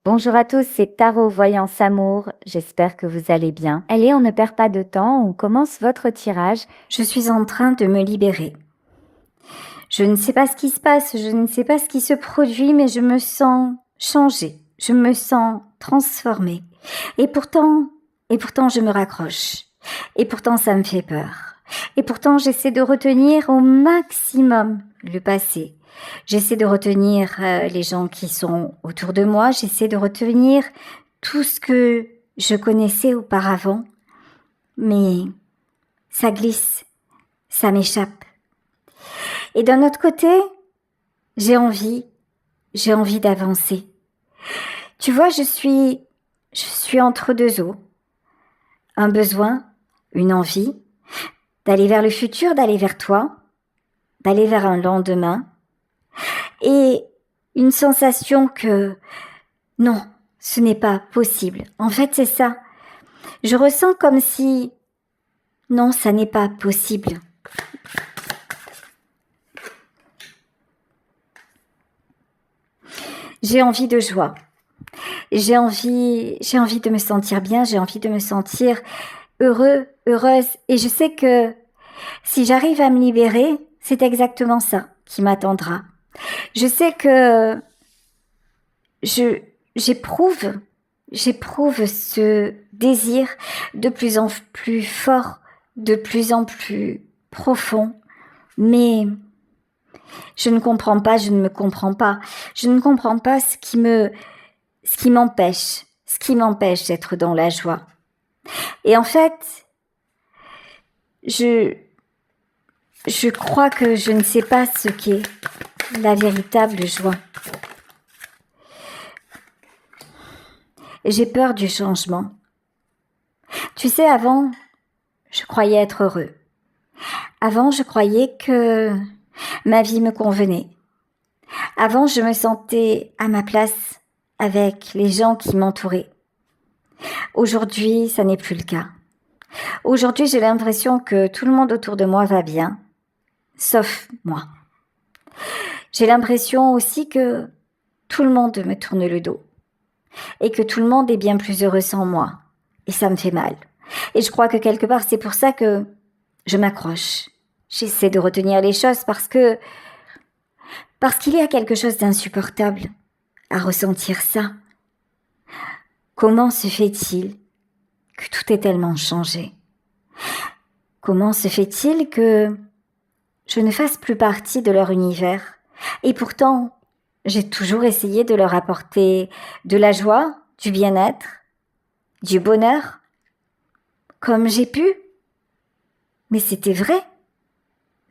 Bonjour à tous, c'est Tarot Voyance Amour. J'espère que vous allez bien. Allez, on ne perd pas de temps, on commence votre tirage. Je suis en train de me libérer. Je ne sais pas ce qui se passe, je ne sais pas ce qui se produit, mais je me sens changée, je me sens transformée. Et pourtant, je me raccroche. Et pourtant, ça me fait peur. Et pourtant, j'essaie de retenir au maximum le passé. J'essaie de retenir les gens qui sont autour de moi. J'essaie de retenir tout ce que je connaissais auparavant. Mais ça glisse, ça m'échappe. Et d'un autre côté, j'ai envie d'avancer. Tu vois, je suis entre deux eaux. Un besoin, une envie, d'aller vers le futur, d'aller vers toi, d'aller vers un lendemain. Et une sensation que non, ce n'est pas possible. En fait, c'est ça. Je ressens comme si non, ça n'est pas possible. J'ai envie de joie. J'ai envie de me sentir bien, j'ai envie de me sentir heureux, heureuse. Et je sais que si j'arrive à me libérer, c'est exactement ça qui m'attendra. Je sais que j'éprouve ce désir de plus en plus fort, de plus en plus profond. Mais je ne comprends pas, je ne me comprends pas. Je ne comprends pas ce qui m'empêche d'être dans la joie. Et en fait, je crois que je ne sais pas ce qu'est la véritable joie. J'ai peur du changement. Tu sais, avant, je croyais être heureux. Avant, je croyais que ma vie me convenait. Avant, je me sentais à ma place avec les gens qui m'entouraient. Aujourd'hui, ça n'est plus le cas. Aujourd'hui, j'ai l'impression que tout le monde autour de moi va bien, sauf moi. J'ai l'impression aussi que tout le monde me tourne le dos et que tout le monde est bien plus heureux sans moi. Et ça me fait mal. Et je crois que quelque part, c'est pour ça que je m'accroche. J'essaie de retenir les choses parce qu'il y a quelque chose d'insupportable à ressentir ça. Comment se fait-il que tout est tellement changé? Comment se fait-il que je ne fasse plus partie de leur univers? Et pourtant, j'ai toujours essayé de leur apporter de la joie, du bien-être, du bonheur, comme j'ai pu. Mais c'était vrai,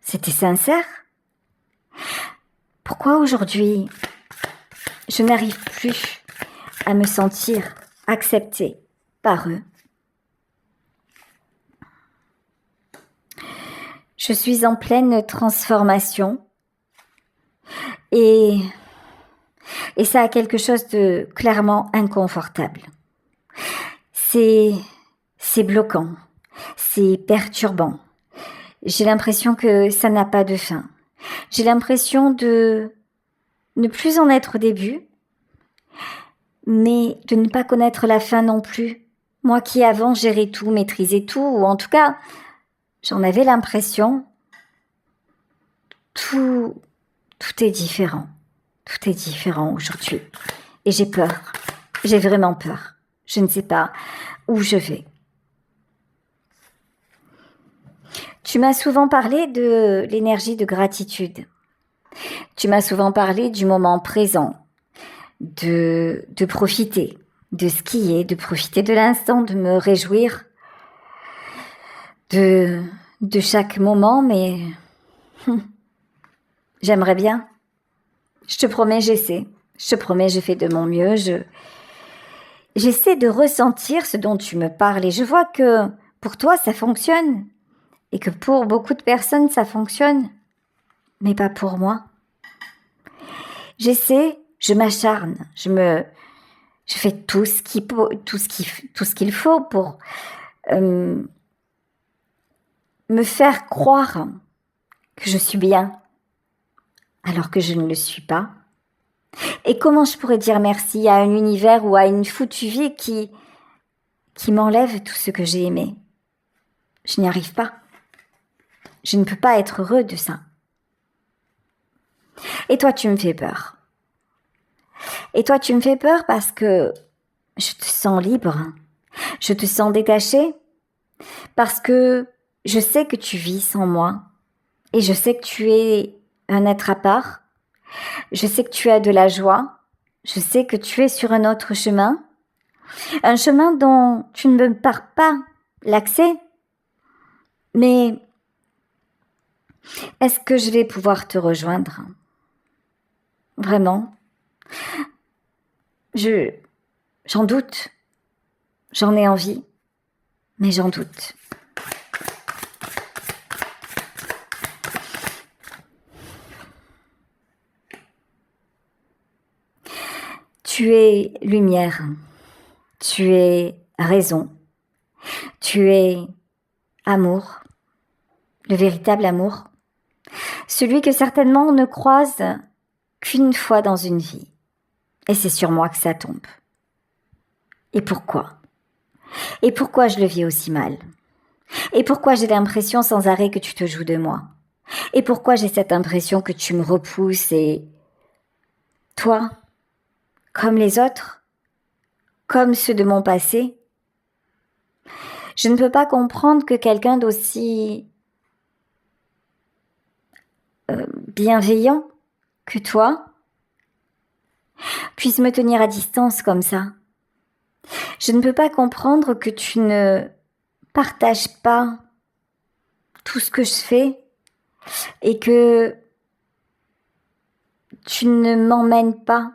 c'était sincère. Pourquoi aujourd'hui, je n'arrive plus à me sentir acceptée par eux? Je suis en pleine transformation et ça a quelque chose de clairement inconfortable. C'est bloquant, c'est perturbant. J'ai l'impression que ça n'a pas de fin. J'ai l'impression de ne plus en être au début, mais de ne pas connaître la fin non plus. Moi qui avant gérais tout, maîtrisais tout, ou en tout cas, j'en avais l'impression, tout est différent. Tout est différent aujourd'hui. Et j'ai peur. J'ai vraiment peur. Je ne sais pas où je vais. Tu m'as souvent parlé de l'énergie de gratitude. Tu m'as souvent parlé du moment présent, de profiter de ce qui est, de profiter de l'instant, de me réjouir de chaque moment, mais j'aimerais bien. Je te promets, j'essaie. Je te promets, je fais de mon mieux. J'essaie de ressentir ce dont tu me parles et je vois que pour toi, ça fonctionne et que pour beaucoup de personnes, ça fonctionne, mais pas pour moi. J'essaie, je m'acharne, je fais tout ce qu'il faut pour me faire croire que je suis bien, alors que je ne le suis pas. Et comment je pourrais dire merci à un univers ou à une foutue vie qui m'enlève tout ce que j'ai aimé? Je n'y arrive pas. Je ne peux pas être heureux de ça. Et toi, tu me fais peur. Et toi, tu me fais peur parce que je te sens libre. Je te sens détaché. Parce que je sais que tu vis sans moi. Et je sais que tu es un être à part. Je sais que tu as de la joie. Je sais que tu es sur un autre chemin. Un chemin dont tu ne me pars pas l'accès. Mais est-ce que je vais pouvoir te rejoindre? Vraiment? J'en doute. J'en ai envie, mais j'en doute. Tu es lumière. Tu es raison. Tu es amour. Le véritable amour. Celui que certainement on ne croise qu'une fois dans une vie. Et c'est sur moi que ça tombe. Et pourquoi? Et pourquoi je le vis aussi mal? Et pourquoi j'ai l'impression sans arrêt que tu te joues de moi? Et pourquoi j'ai cette impression que tu me repousses et toi, comme les autres, comme ceux de mon passé, je ne peux pas comprendre que quelqu'un d'aussi bienveillant que toi puisse me tenir à distance comme ça. Je ne peux pas comprendre que tu ne partages pas tout ce que je fais et que tu ne m'emmènes pas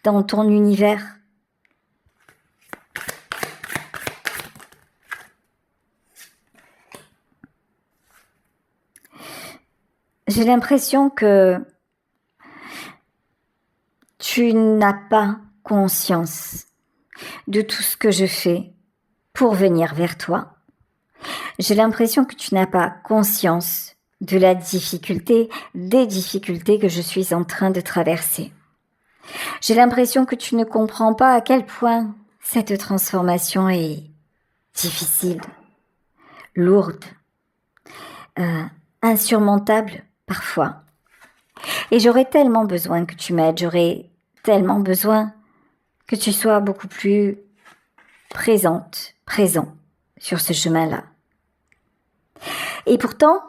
dans ton univers. J'ai l'impression que tu n'as pas conscience de tout ce que je fais pour venir vers toi. J'ai l'impression que tu n'as pas conscience de la difficulté, des difficultés que je suis en train de traverser. J'ai l'impression que tu ne comprends pas à quel point cette transformation est difficile, lourde, insurmontable parfois. Et j'aurais tellement besoin que tu m'aides, j'aurais tellement besoin que tu sois beaucoup plus présent sur ce chemin-là. Et pourtant,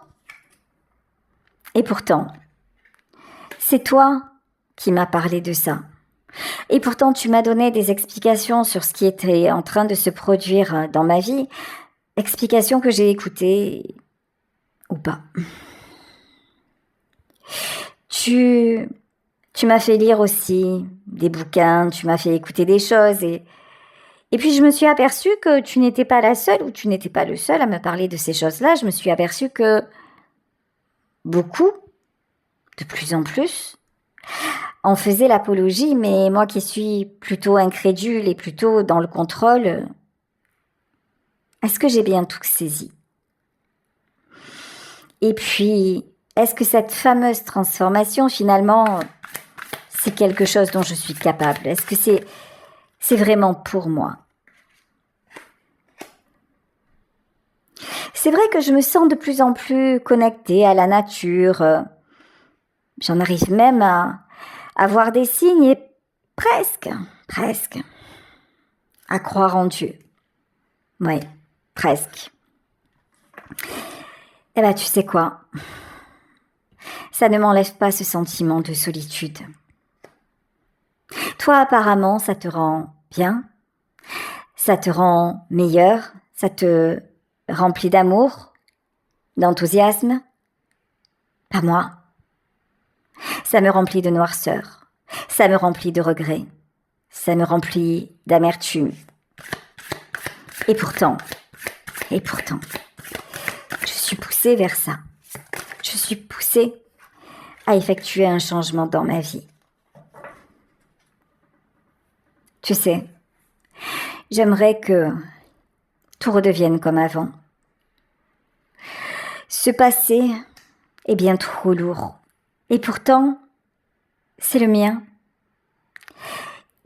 c'est toi qui m'as parlé de ça. Et pourtant, tu m'as donné des explications sur ce qui était en train de se produire dans ma vie, explications que j'ai écoutées ou pas. Tu m'as fait lire aussi des bouquins, tu m'as fait écouter des choses et puis je me suis aperçue que tu n'étais pas la seule ou tu n'étais pas le seul à me parler de ces choses-là. Je me suis aperçue que beaucoup, de plus en plus, en faisaient l'apologie, mais moi qui suis plutôt incrédule et plutôt dans le contrôle, est-ce que j'ai bien tout saisi? Et puis, est-ce que cette fameuse transformation, finalement, c'est quelque chose dont je suis capable? Est-ce que c'est vraiment pour moi? C'est vrai que je me sens de plus en plus connectée à la nature. J'en arrive même à voir des signes et presque, à croire en Dieu. Oui, presque. Eh ben, tu sais quoi? Ça ne m'enlève pas ce sentiment de solitude. Toi, apparemment, ça te rend bien, ça te rend meilleur, ça te remplit d'amour, d'enthousiasme. Pas moi. Ça me remplit de noirceur, ça me remplit de regrets, ça me remplit d'amertume. Et pourtant, je suis poussée vers ça. Je suis poussée à effectuer un changement dans ma vie. Tu sais, j'aimerais que tout redevienne comme avant. Ce passé est bien trop lourd. Et pourtant, c'est le mien.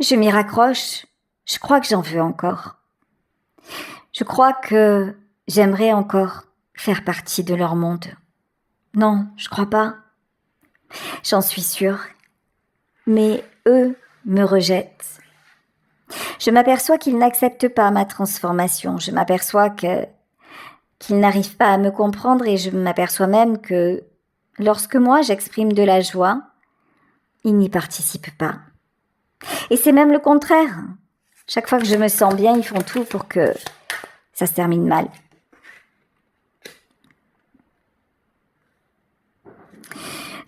Je m'y raccroche. Je crois que j'en veux encore. Je crois que j'aimerais encore faire partie de leur monde. Non, je crois pas. J'en suis sûre. Mais eux me rejettent. Je m'aperçois qu'ils n'acceptent pas ma transformation. Je m'aperçois qu'ils n'arrivent pas à me comprendre et je m'aperçois même que lorsque moi j'exprime de la joie, ils n'y participent pas. Et c'est même le contraire. Chaque fois que je me sens bien, ils font tout pour que ça se termine mal.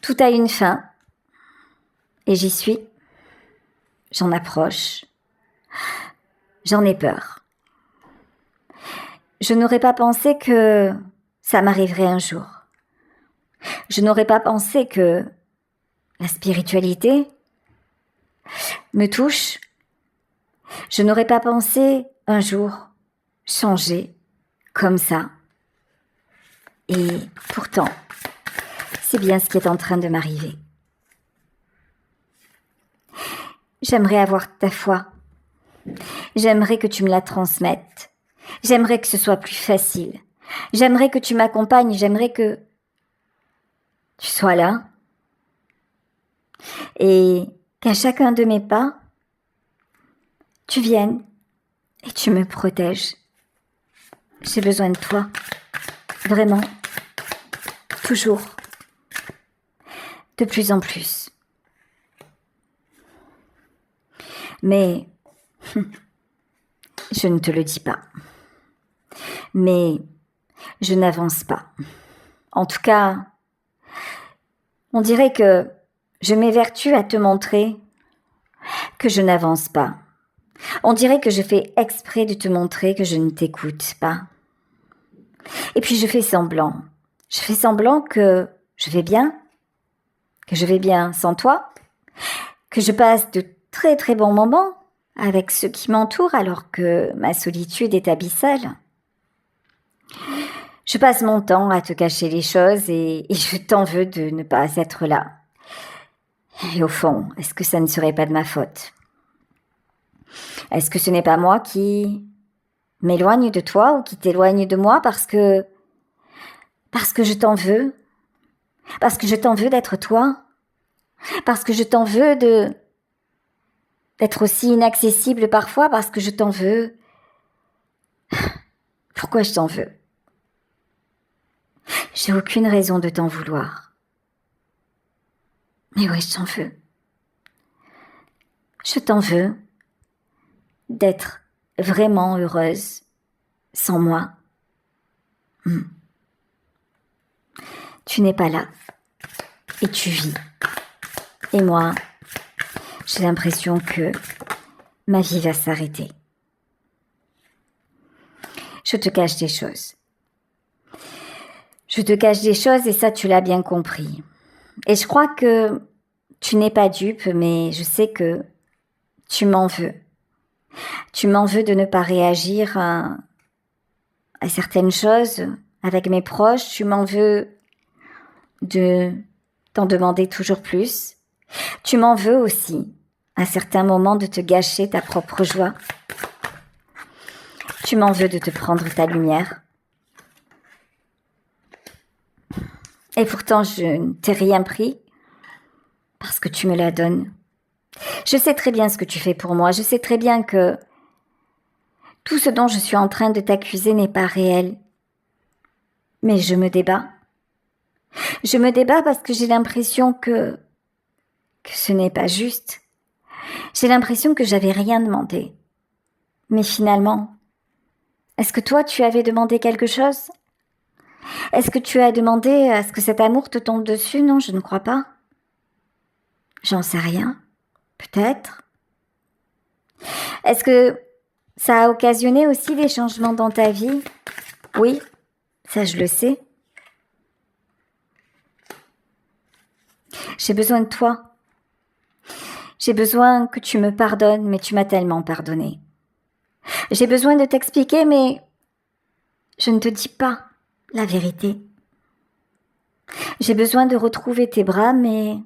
Tout a une fin. Et j'y suis. J'en approche. J'en ai peur. Je n'aurais pas pensé que ça m'arriverait un jour. Je n'aurais pas pensé que la spiritualité me touche. Je n'aurais pas pensé un jour changer comme ça. Et pourtant, c'est bien ce qui est en train de m'arriver. J'aimerais avoir ta foi. J'aimerais que tu me la transmettes. J'aimerais que ce soit plus facile. J'aimerais que tu m'accompagnes. J'aimerais que tu sois là. Et qu'à chacun de mes pas, tu viennes et tu me protèges. J'ai besoin de toi. Vraiment. Toujours. De plus en plus. Mais je ne te le dis pas. Mais je n'avance pas. En tout cas, on dirait que je m'évertue à te montrer que je n'avance pas. On dirait que je fais exprès de te montrer que je ne t'écoute pas. Et puis je fais semblant. Je fais semblant que je vais bien, que je vais bien sans toi, que je passe de très très bons moments avec ceux qui m'entourent alors que ma solitude est abyssale. Je passe mon temps à te cacher les choses et je t'en veux de ne pas être là. Et au fond, est-ce que ça ne serait pas de ma faute? Est-ce que ce n'est pas moi qui m'éloigne de toi ou qui t'éloigne de moi parce que je t'en veux? Parce que je t'en veux d'être toi? Parce que je t'en veux d'être aussi inaccessible parfois? Parce que je t'en veux? Pourquoi je t'en veux? J'ai aucune raison de t'en vouloir. Mais ouais, je t'en veux. Je t'en veux d'être vraiment heureuse sans moi. Tu n'es pas là et tu vis. Et moi, j'ai l'impression que ma vie va s'arrêter. Je te cache des choses. Je te cache des choses et ça, tu l'as bien compris. Et je crois que tu n'es pas dupe, mais je sais que tu m'en veux. Tu m'en veux de ne pas réagir à certaines choses avec mes proches. Tu m'en veux de t'en demander toujours plus. Tu m'en veux aussi, à certains moments, de te gâcher ta propre joie. Tu m'en veux de te prendre ta lumière. Et pourtant, je ne t'ai rien pris parce que tu me la donnes. Je sais très bien ce que tu fais pour moi. Je sais très bien que tout ce dont je suis en train de t'accuser n'est pas réel. Mais je me débat. Je me débat parce que j'ai l'impression que ce n'est pas juste. J'ai l'impression que j'avais rien demandé. Mais finalement, est-ce que toi, tu avais demandé quelque chose? Est-ce que tu as demandé à ce que cet amour te tombe dessus? Non, je ne crois pas. J'en sais rien. Peut-être. Est-ce que ça a occasionné aussi des changements dans ta vie? Oui, ça je le sais. J'ai besoin de toi. J'ai besoin que tu me pardonnes, mais tu m'as tellement pardonné. J'ai besoin de t'expliquer, mais je ne te dis pas la vérité. J'ai besoin de retrouver tes bras, mais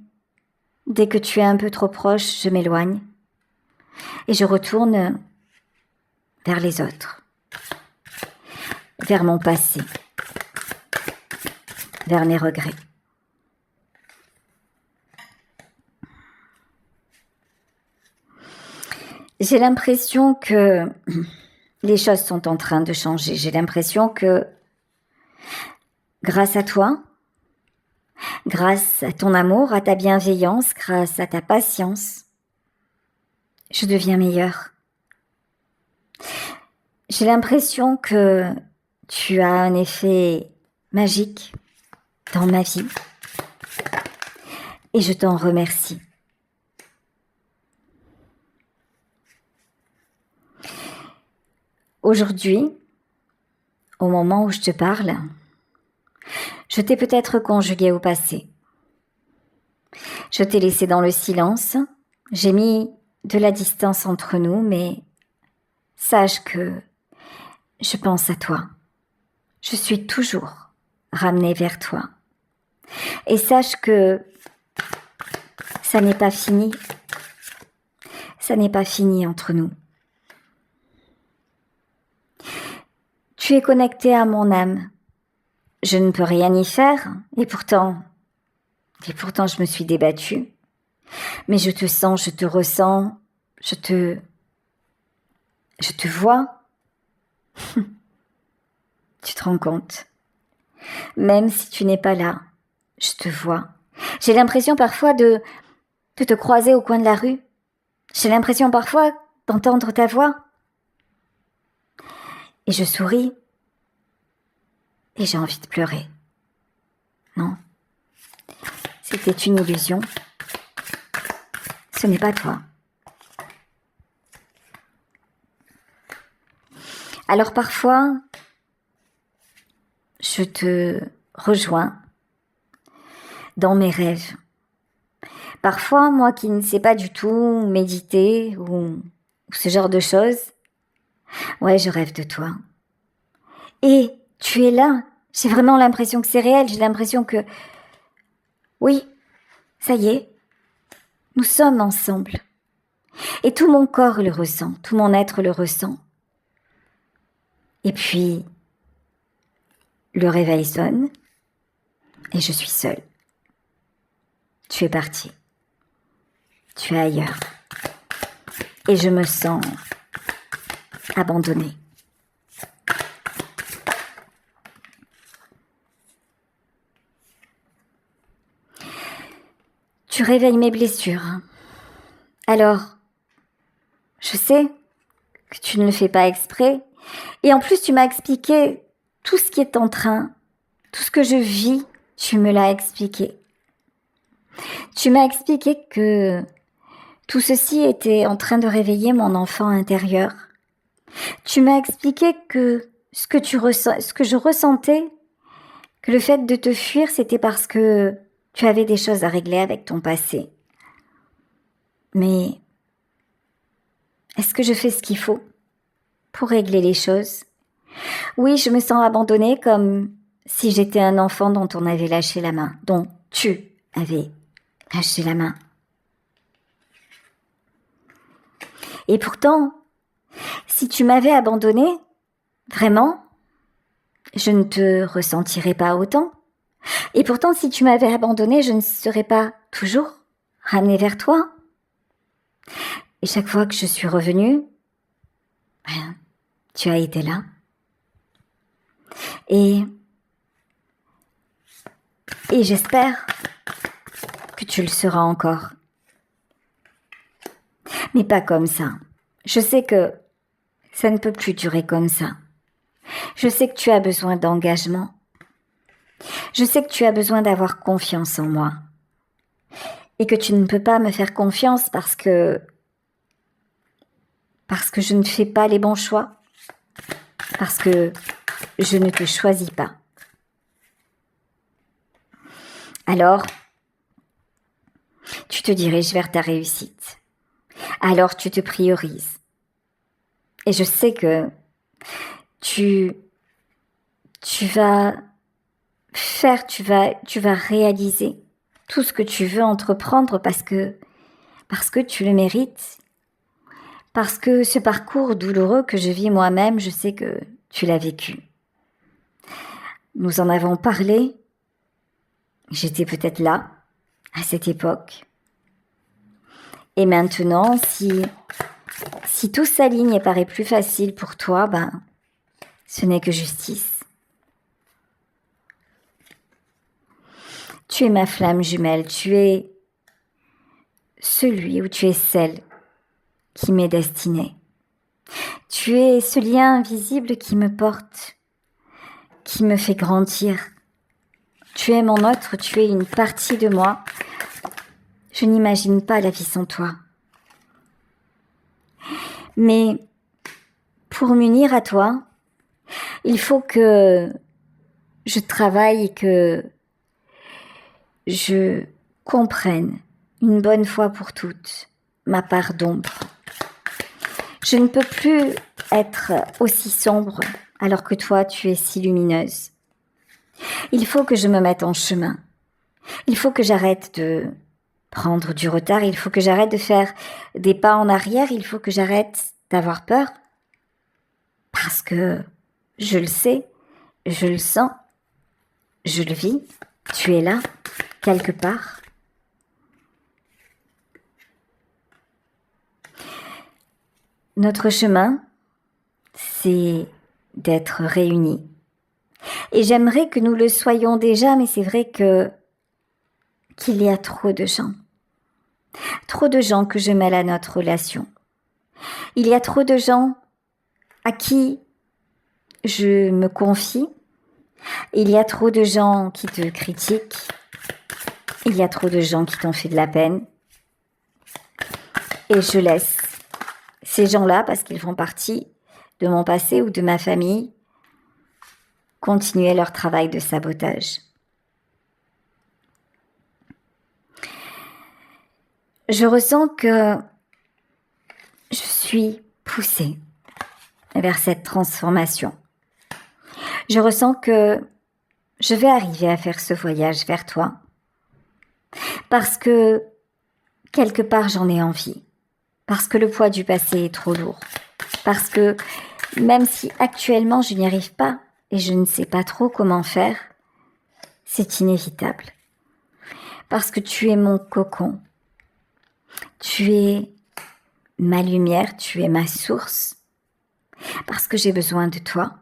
dès que tu es un peu trop proche, je m'éloigne. et je retourne vers les autres, vers mon passé, vers mes regrets. J'ai l'impression que les choses sont en train de changer. J'ai l'impression que grâce à toi, grâce à ton amour, à ta bienveillance, grâce à ta patience, je deviens meilleure. J'ai l'impression que tu as un effet magique dans ma vie et je t'en remercie. Aujourd'hui, au moment où je te parle, je t'ai peut-être conjugué au passé. Je t'ai laissé dans le silence, j'ai mis de la distance entre nous, mais sache que je pense à toi. Je suis toujours ramenée vers toi. Et sache que ça n'est pas fini. Ça n'est pas fini entre nous. Tu es connecté à mon âme. Je ne peux rien y faire, et pourtant je me suis débattue. Mais je te sens, je te ressens, je te vois. Tu te rends compte? Même si tu n'es pas là, je te vois. J'ai l'impression parfois de te croiser au coin de la rue. J'ai l'impression parfois d'entendre ta voix. Et je souris. Et j'ai envie de pleurer. Non. C'était une illusion. Ce n'est pas toi. Alors parfois, je te rejoins dans mes rêves. Parfois, moi qui ne sais pas du tout méditer ou ce genre de choses, ouais, je rêve de toi. Et tu es là. J'ai vraiment l'impression que c'est réel. J'ai l'impression que, oui, ça y est, nous sommes ensemble. Et tout mon corps le ressent, tout mon être le ressent. Et puis, le réveil sonne et je suis seule. Tu es parti. Tu es ailleurs. Et je me sens abandonnée. Tu réveilles mes blessures. Alors, je sais que tu ne le fais pas exprès. Et en plus, tu m'as expliqué tout ce qui est en train, tout ce que je vis, tu me l'as expliqué. Tu m'as expliqué que tout ceci était en train de réveiller mon enfant intérieur. Tu m'as expliqué que ce que je ressentais, que le fait de te fuir, c'était parce que tu avais des choses à régler avec ton passé. Mais est-ce que je fais ce qu'il faut pour régler les choses? Oui, je me sens abandonnée comme si j'étais un enfant dont on avait lâché la main, dont tu avais lâché la main. Et pourtant, si tu m'avais abandonnée, vraiment, je ne te ressentirais pas autant. Et pourtant, si tu m'avais abandonnée, je ne serais pas toujours ramenée vers toi. Et chaque fois que je suis revenue, tu as été là. Et j'espère que tu le seras encore. Mais pas comme ça. Je sais que ça ne peut plus durer comme ça. Je sais que tu as besoin d'engagement. Je sais que tu as besoin d'avoir confiance en moi. Et que tu ne peux pas me faire confiance parce que je ne fais pas les bons choix. Parce que je ne te choisis pas. Alors, tu te diriges vers ta réussite. Alors, tu te priorises. Et je sais que tu vas faire, tu vas réaliser tout ce que tu veux entreprendre parce que tu le mérites. Parce que ce parcours douloureux que je vis moi-même, je sais que tu l'as vécu. Nous en avons parlé. J'étais peut-être là, à cette époque. Et maintenant, si tout s'aligne et paraît plus facile pour toi, ce n'est que justice. Tu es ma flamme jumelle, tu es celui ou tu es celle qui m'est destinée. Tu es ce lien invisible qui me porte, qui me fait grandir. Tu es mon autre, tu es une partie de moi. Je n'imagine pas la vie sans toi. Mais pour m'unir à toi, il faut que je travaille et que je comprenne une bonne fois pour toutes ma part d'ombre. Je ne peux plus être aussi sombre alors que toi tu es si lumineuse. Il faut que je me mette en chemin. Il faut que j'arrête de prendre du retard, il faut que j'arrête de faire des pas en arrière, il faut que j'arrête d'avoir peur. Parce que je le sais, je le sens, je le vis, tu es là, quelque part. Notre chemin, c'est d'être réunis. Et j'aimerais que nous le soyons déjà, mais c'est vrai qu'il y a trop de gens que je mêle à notre relation. Il y a trop de gens à qui je me confie. Il y a trop de gens qui te critiquent. Il y a trop de gens qui t'ont fait de la peine. Et je laisse ces gens-là, parce qu'ils font partie de mon passé ou de ma famille, continuer leur travail de sabotage. Je ressens que je suis poussée vers cette transformation. Je ressens que je vais arriver à faire ce voyage vers toi parce que quelque part j'en ai envie, parce que le poids du passé est trop lourd, parce que même si actuellement je n'y arrive pas et je ne sais pas trop comment faire, c'est inévitable. Parce que tu es mon cocon, tu es ma lumière, tu es ma source, parce que j'ai besoin de toi,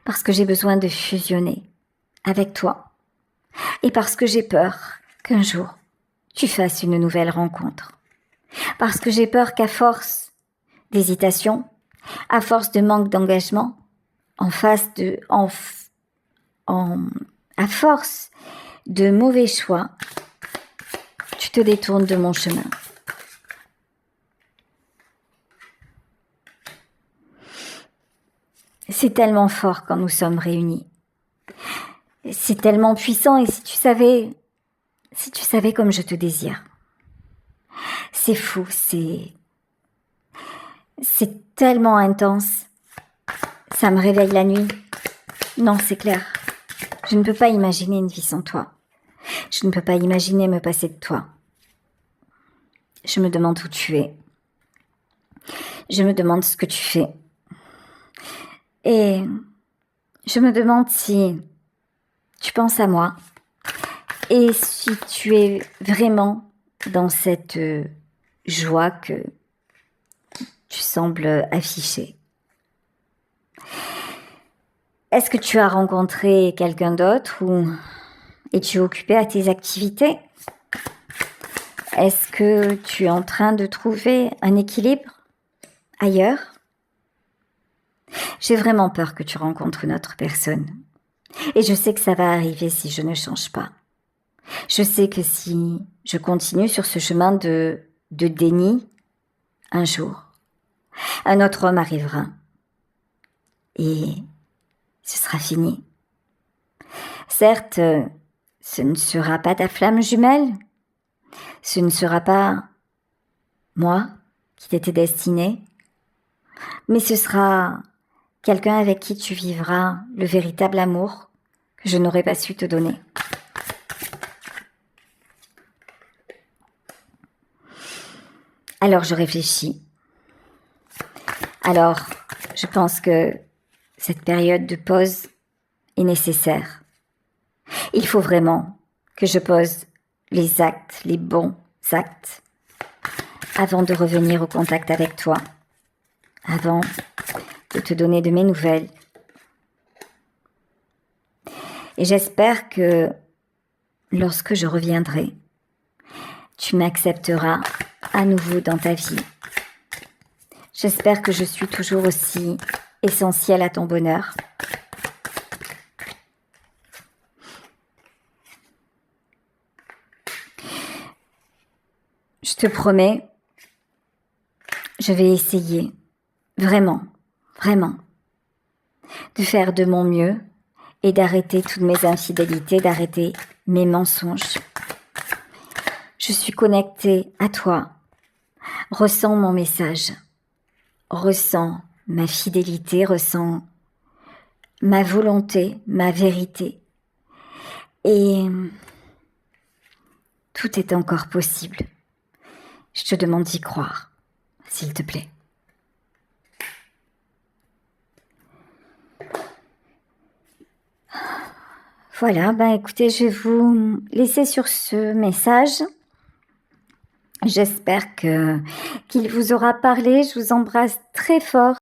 parce que j'ai besoin de fusionner avec toi, et parce que j'ai peur qu'un jour tu fasses une nouvelle rencontre, parce que j'ai peur qu'à force d'hésitation, à force de manque d'engagement, à force de mauvais choix, tu te détournes de mon chemin. C'est tellement fort quand nous sommes réunis. C'est tellement puissant et si tu savais comme je te désire. C'est fou, c'est tellement intense. Ça me réveille la nuit. Non, c'est clair. Je ne peux pas imaginer une vie sans toi. Je ne peux pas imaginer me passer de toi. Je me demande où tu es. Je me demande ce que tu fais. Et je me demande si tu penses à moi et si tu es vraiment dans cette joie que tu sembles afficher. Est-ce que tu as rencontré quelqu'un d'autre ou es-tu occupé à tes activités? Est-ce que tu es en train de trouver un équilibre ailleurs? J'ai vraiment peur que tu rencontres une autre personne. Et je sais que ça va arriver si je ne change pas. Je sais que si je continue sur ce chemin de déni, un jour, un autre homme arrivera. Et ce sera fini. Certes, ce ne sera pas ta flamme jumelle. Ce ne sera pas moi qui t'étais destinée. Mais ce sera quelqu'un avec qui tu vivras le véritable amour que je n'aurais pas su te donner. Alors je réfléchis. Alors, je pense que cette période de pause est nécessaire. Il faut vraiment que je pose les actes, les bons actes, avant de revenir au contact avec toi, avant de te donner de mes nouvelles. Et j'espère que lorsque je reviendrai, tu m'accepteras à nouveau dans ta vie. J'espère que je suis toujours aussi essentielle à ton bonheur. Je te promets, je vais essayer, vraiment, vraiment, de faire de mon mieux et d'arrêter toutes mes infidélités, d'arrêter mes mensonges. Je suis connectée à toi. Ressens mon message. Ressens ma fidélité, ressens ma volonté, ma vérité. Et tout est encore possible. Je te demande d'y croire, s'il te plaît. Voilà, écoutez, je vais vous laisser sur ce message. J'espère qu'il vous aura parlé. Je vous embrasse très fort.